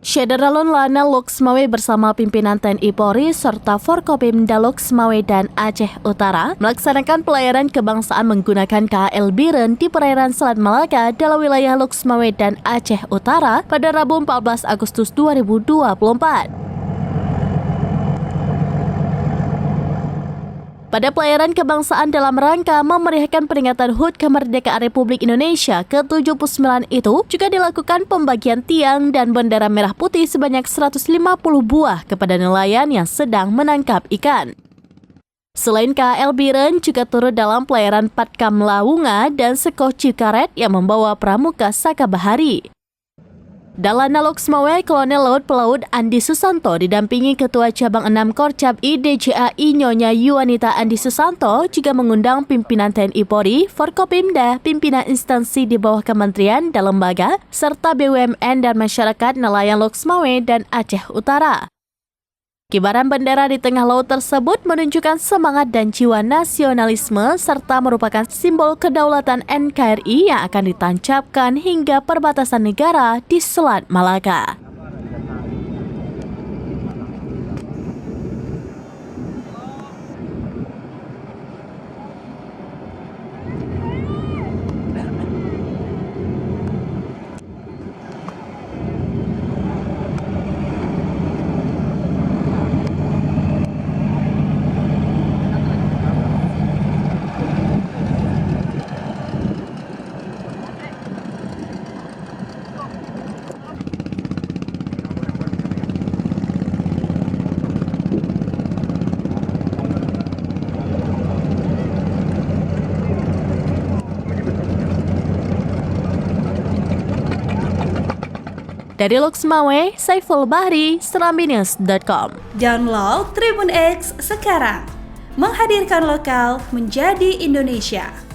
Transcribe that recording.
Syederalun Lana Loksmawe bersama pimpinan TNI Polri serta Forkopimda Loksmawe dan Aceh Utara melaksanakan pelayaran kebangsaan menggunakan KL Biren di perairan Selat Malaka dalam wilayah Loksmawe dan Aceh Utara pada Rabu 14 Agustus 2024. Pada pelayaran kebangsaan dalam rangka memeriahkan peringatan HUT Kemerdekaan Republik Indonesia ke-79 itu juga dilakukan pembagian tiang dan bendera merah putih sebanyak 150 buah kepada nelayan yang sedang menangkap ikan. Selain KL Biren juga turut dalam pelayaran Patkam Lawunga dan Sekoci Karet yang membawa pramuka Saka Bahari. Dalana Loksmawe, Kolonel Laut Pelaut Andi Susanto didampingi Ketua Cabang 6 Korcap IDJAI Nyonya Yuanita Andi Susanto juga mengundang pimpinan TNI Polri, Forkopimda, pimpinan instansi di bawah kementerian dan lembaga, serta BUMN dan masyarakat nelayan Loksmawe dan Aceh Utara. Kibaran bendera di tengah laut tersebut menunjukkan semangat dan jiwa nasionalisme serta merupakan simbol kedaulatan NKRI yang akan ditancapkan hingga perbatasan negara di Selat Malaka. Dari Loksmawe, Saiful Bahri, serambinews.com. Download Tribun X sekarang, menghadirkan lokal menjadi Indonesia.